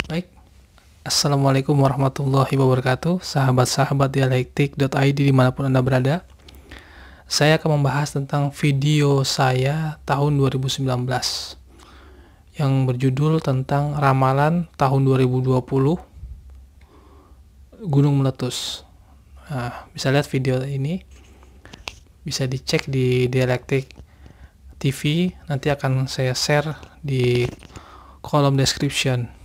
Baik, Assalamualaikum warahmatullahi wabarakatuh, sahabat-sahabat dialektik.id dimanapun Anda berada. Saya akan membahas tentang video saya tahun 2019 yang berjudul tentang ramalan tahun 2020 gunung meletus. Nah, bisa lihat video ini, bisa dicek di Dialektik TV, nanti akan saya share di kolom description.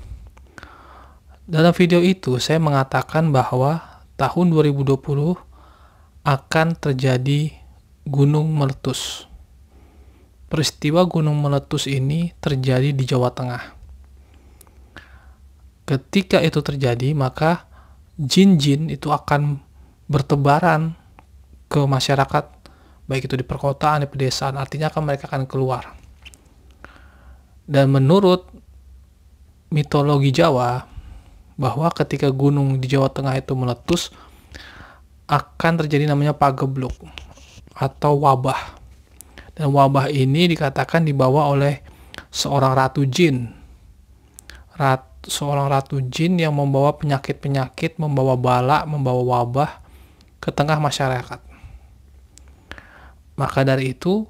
Dalam video itu saya mengatakan bahwa tahun 2020 akan terjadi gunung meletus. Peristiwa gunung meletus ini terjadi di Jawa Tengah. Ketika itu terjadi, maka jin-jin itu akan bertebaran ke masyarakat, baik itu di perkotaan, di pedesaan, artinya mereka akan keluar. Dan menurut mitologi Jawa, bahwa ketika gunung di Jawa Tengah itu meletus, akan terjadi namanya pagebluk atau wabah. Dan wabah ini dikatakan dibawa oleh seorang ratu jin. Seorang ratu jin yang membawa penyakit-penyakit, membawa bala, membawa wabah ke tengah masyarakat. Maka dari itu,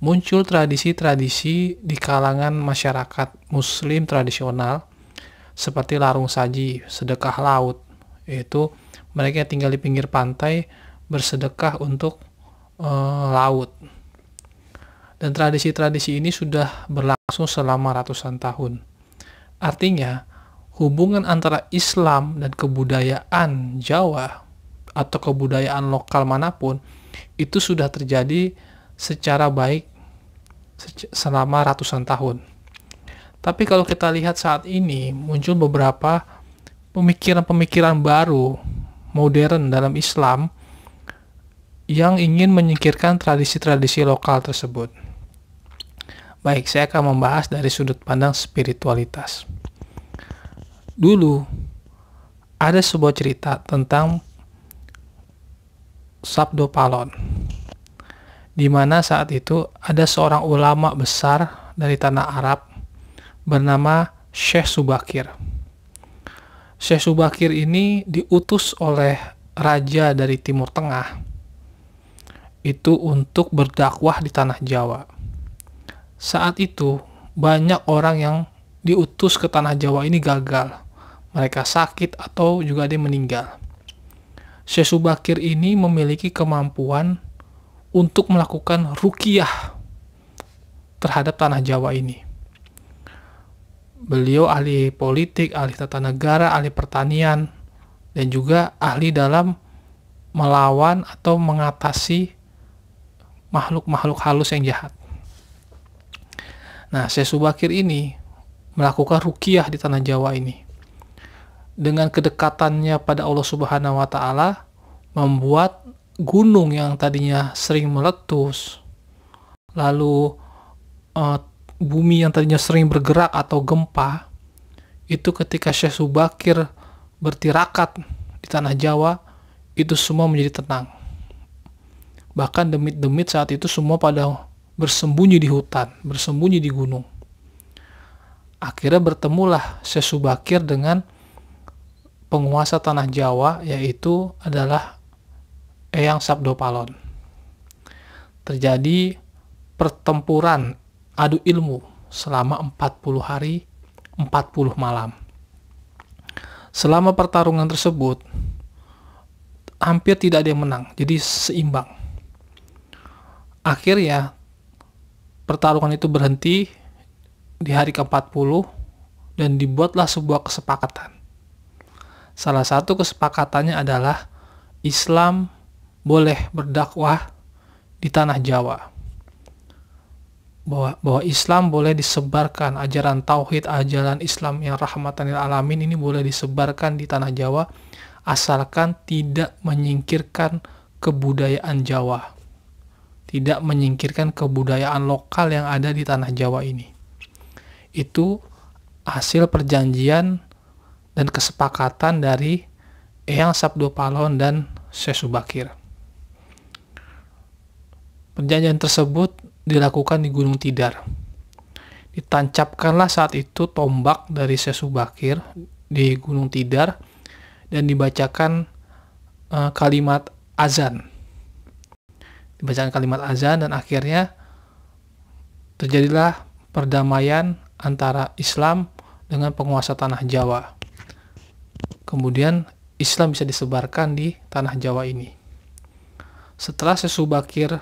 muncul tradisi-tradisi di kalangan masyarakat muslim tradisional seperti larung saji, sedekah laut, yaitu mereka yang tinggal di pinggir pantai bersedekah untuk laut. Dan tradisi-tradisi ini sudah berlangsung selama ratusan tahun. Artinya, hubungan antara Islam dan kebudayaan Jawa atau kebudayaan lokal manapun itu sudah terjadi secara baik selama ratusan tahun. Tapi kalau kita lihat saat ini, muncul beberapa pemikiran-pemikiran baru, modern dalam Islam, yang ingin menyingkirkan tradisi-tradisi lokal tersebut. Baik, saya akan membahas dari sudut pandang spiritualitas. Dulu, ada sebuah cerita tentang Sabdo Palon, di mana saat itu ada seorang ulama besar dari tanah Arab, bernama Syekh Subakir. Syekh Subakir ini diutus oleh raja dari Timur Tengah itu untuk berdakwah di tanah Jawa. Saat itu banyak orang yang diutus ke tanah Jawa ini gagal. Mereka sakit atau juga ada yang meninggal. Syekh Subakir ini memiliki kemampuan untuk melakukan ruqyah terhadap tanah Jawa ini. Beliau ahli politik, ahli tata negara, ahli pertanian, dan juga ahli dalam melawan atau mengatasi makhluk-makhluk halus yang jahat. Nah, Syekh Subakir ini melakukan ruqyah di tanah Jawa ini. Dengan kedekatannya pada Allah Subhanahu wa Ta'ala, membuat gunung yang tadinya sering meletus, lalu bumi yang tadinya sering bergerak atau gempa, itu ketika Syekh Subakir bertirakat di tanah Jawa, itu semua menjadi tenang. Bahkan demit-demit saat itu semua pada bersembunyi di hutan, bersembunyi di gunung. Akhirnya bertemulah Syekh Subakir dengan penguasa tanah Jawa, yaitu adalah Eyang Sabdo Palon. Terjadi pertempuran adu ilmu selama 40 hari, 40 malam. Selama pertarungan tersebut, hampir tidak ada yang menang, jadi seimbang. Akhirnya, pertarungan itu berhenti di hari ke-40 dan dibuatlah sebuah kesepakatan. Salah satu kesepakatannya adalah Islam boleh berdakwah di tanah Jawa. Bahwa Islam boleh disebarkan, ajaran tauhid, ajaran Islam yang rahmatan lil alamin ini boleh disebarkan di tanah Jawa, asalkan tidak menyingkirkan kebudayaan Jawa, tidak menyingkirkan kebudayaan lokal yang ada di tanah Jawa ini. Itu hasil perjanjian dan kesepakatan dari Eyang Sabdo Palon dan Syekh Subakir. Perjanjian tersebut dilakukan di Gunung Tidar. Ditancapkanlah saat itu tombak dari Syekh Subakir di Gunung Tidar dan dibacakan kalimat azan. Dibacakan kalimat azan dan akhirnya terjadilah perdamaian antara Islam dengan penguasa tanah Jawa. Kemudian Islam bisa disebarkan di tanah Jawa ini. Setelah Syekh Subakir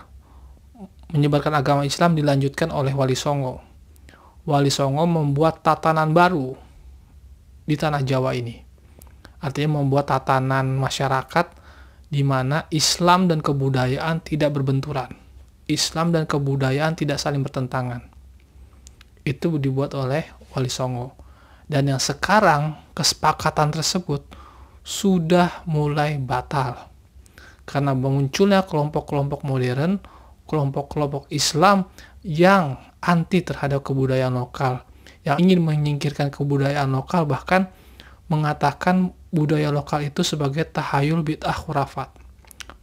menyebarkan agama Islam, dilanjutkan oleh Wali Songo. Wali Songo membuat tatanan baru di tanah Jawa ini. Artinya membuat tatanan masyarakat di mana Islam dan kebudayaan tidak berbenturan. Islam dan kebudayaan tidak saling bertentangan. Itu dibuat oleh Wali Songo. Dan yang sekarang kesepakatan tersebut sudah mulai batal. Karena munculnya kelompok-kelompok modern, kelompok-kelompok Islam yang anti terhadap kebudayaan lokal, yang ingin menyingkirkan kebudayaan lokal, bahkan mengatakan budaya lokal itu sebagai tahayul bid'ah khurafat.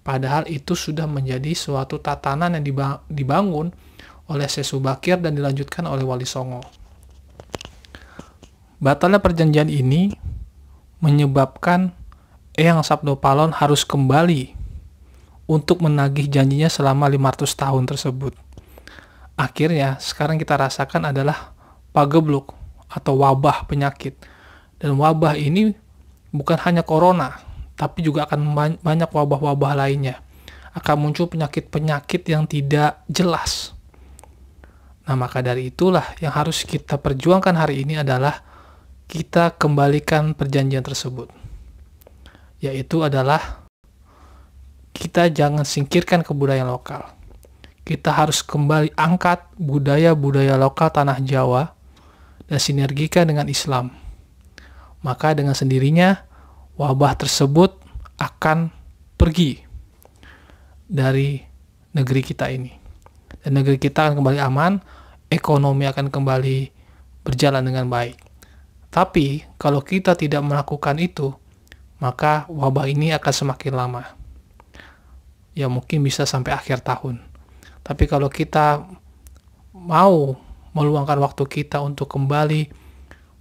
Padahal itu sudah menjadi suatu tatanan yang dibangun oleh Syekh Subakir dan dilanjutkan oleh Wali Songo. Batalnya perjanjian ini menyebabkan Eyang Sabdopalon harus kembali untuk menagih janjinya selama 500 tahun tersebut. Akhirnya sekarang kita rasakan adalah pagebluk atau wabah penyakit. Dan wabah ini bukan hanya corona, tapi juga akan banyak wabah-wabah lainnya. Akan muncul penyakit-penyakit yang tidak jelas. Nah, maka dari itulah yang harus kita perjuangkan hari ini adalah kita kembalikan perjanjian tersebut. Yaitu adalah kita jangan singkirkan kebudayaan lokal. Kita harus kembali angkat budaya-budaya lokal tanah Jawa dan sinergikan dengan Islam. Maka dengan sendirinya wabah tersebut akan pergi dari negeri kita ini. Dan negeri kita akan kembali aman, ekonomi akan kembali berjalan dengan baik. Tapi kalau kita tidak melakukan itu, maka wabah ini akan semakin lama. Ya mungkin bisa sampai akhir tahun. Tapi kalau kita mau meluangkan waktu kita untuk kembali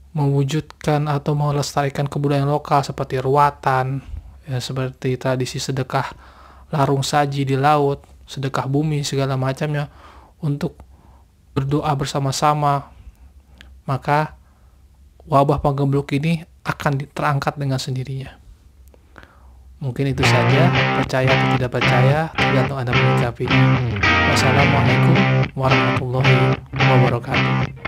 mewujudkan atau melestarikan kebudayaan lokal seperti ruatan, ya, seperti tradisi sedekah larung saji di laut, sedekah bumi, segala macamnya, untuk berdoa bersama-sama, maka wabah pagebluk ini akan terangkat dengan sendirinya. Mungkin itu saja, percaya atau tidak percaya, tergantung Anda menyikapinya. Wassalamualaikum warahmatullahi wabarakatuh.